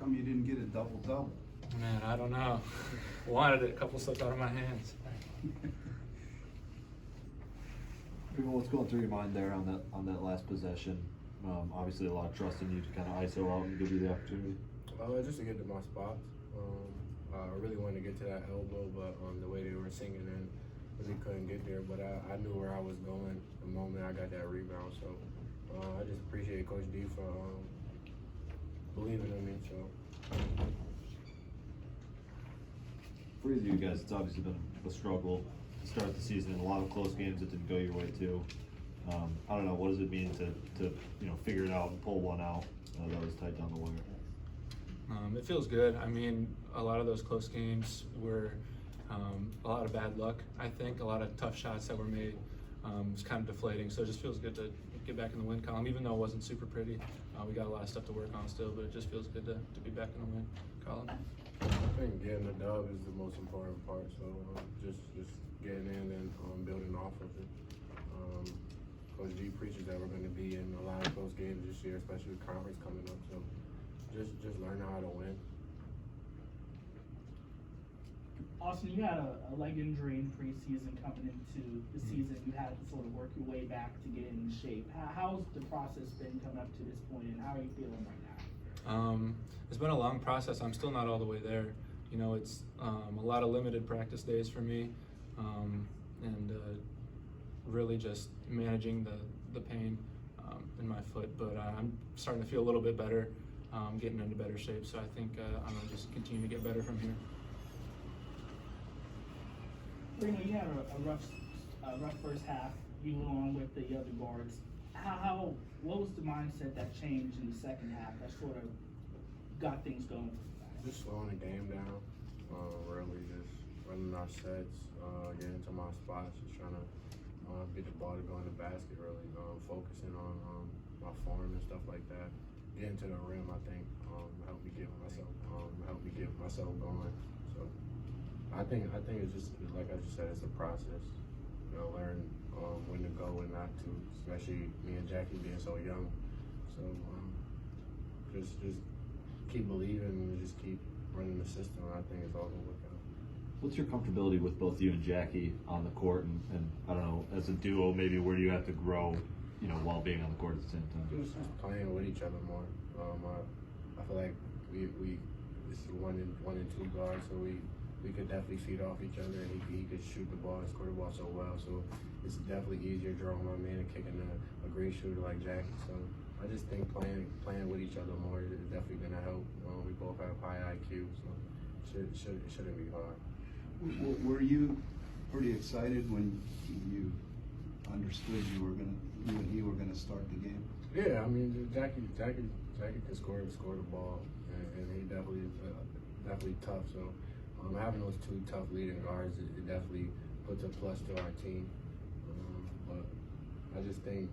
come you didn't get a double-double? Man, I don't know. Wanted it, a couple slipped out of my hands. What's going through your mind there on that last possession? Obviously, a lot of trust in you to kind of ISO out and give you the opportunity. Just to get to my spots. I really wanted to get to that elbow, but the way they were singing in, really couldn't get there. But I knew where I was going the moment I got that rebound. So I just appreciate Coach D for believing in me. So. For either of you guys, it's obviously been a struggle to start the season, and a lot of close games that didn't go your way too. I don't know, what does it mean to figure it out and pull one out that was tight down the wire? It feels good. I mean, a lot of those close games were a lot of bad luck, I think. A lot of tough shots that were made. It's kind of deflating, so it just feels good to get back in the win column, even though it wasn't super pretty. We got a lot of stuff to work on still, but it just feels good to be back in the win column. I think getting the dub is the most important part, so just getting in and building off of it. Coach G preaches that we're going to be in a lot of close games this year, especially with conference coming up, so just learn how to win. Austin, you had a leg injury in preseason coming into the season. You had to sort of work your way back to get in shape. How's the process been coming up to this point, and how are you feeling right now? It's been a long process. I'm still not all the way there. You know, it's a lot of limited practice days for me, and really just managing the pain in my foot. But I'm starting to feel a little bit better, getting into better shape. So I think I'm gonna just continue to get better from here. You had a rough first half. You along with the other guards. What was the mindset that changed in the second half that sort of got things going? Just slowing the game down, really just running our sets, getting to my spots, just trying to get the ball to go in the basket, really focusing on my form and stuff like that. Getting to the rim, I think, helped me get myself going. So I think it's just like I just said, it's a process. You know, learn when to go and not to, especially me and Jackie being so young. So just keep believing and just keep running the system. I think it's all gonna work out. What's your comfortability with both you and Jackie on the court, and I don't know, as a duo, maybe where do you have to grow, while being on the court at the same time? Just playing with each other more. I feel like we this is one and two guards, so we could definitely feed off each other, and he could shoot the ball and score the ball so well. So it's definitely easier drawing my man and kicking a great shooter like Jackie. So I just think playing with each other more is definitely gonna help. We both have high IQ, so it shouldn't be hard. Were you pretty excited when you understood you and he were gonna start the game? Yeah, I mean Jackie can score the ball, and he definitely tough. So having those two tough leading guards, it definitely puts a plus to our team. But I just think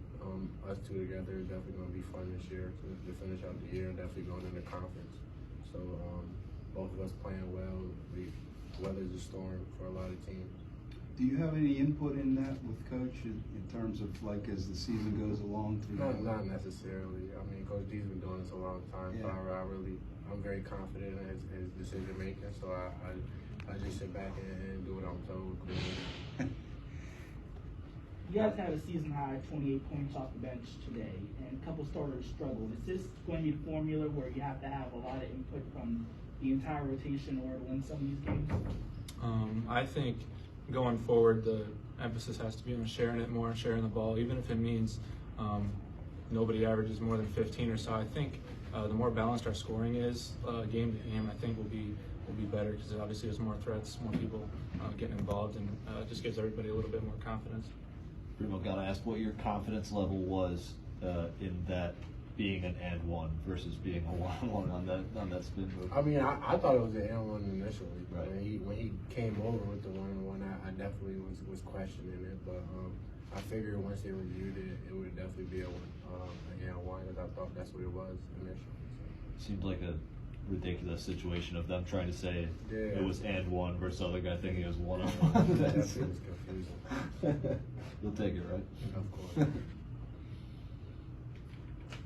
us two together is definitely going to be fun this year to finish out the year and definitely going into conference. So both of us playing well, the weather's a storm for a lot of teams. Do you have any input in that with Coach in terms of like as the season goes along? Not necessarily. I mean, Coach D's been doing this a long time, so I'm very confident in his decision making. So I just sit back and do what I'm told. You guys had a season high 28 points off the bench today, and a couple starters struggled. Is this going to be the formula where you have to have a lot of input from the entire rotation in order to win some of these games? I think going forward, the emphasis has to be on sharing it more, sharing the ball, even if it means nobody averages more than 15 or so. I think the more balanced our scoring is game to game, I think will be better, because obviously there's more threats, more people getting involved, and it just gives everybody a little bit more confidence. Primo, got to ask what your confidence level was in that being an and one versus being a 1-1 on that spin move. I mean, I thought it was an and one initially. Right. When he came over with the 1-1, I definitely was questioning it, but I figured once they reviewed it, it would definitely be an and one, because I thought that's what it was initially. Seemed like a ridiculous situation of them trying to say it was and one versus the other guy thinking it was 1-on-1. That definitely was confusing. You'll take it, right? Of course.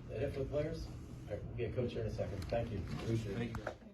That it for the players? right, we'll get Coach here in a second. Thank you. Appreciate it. Thank you.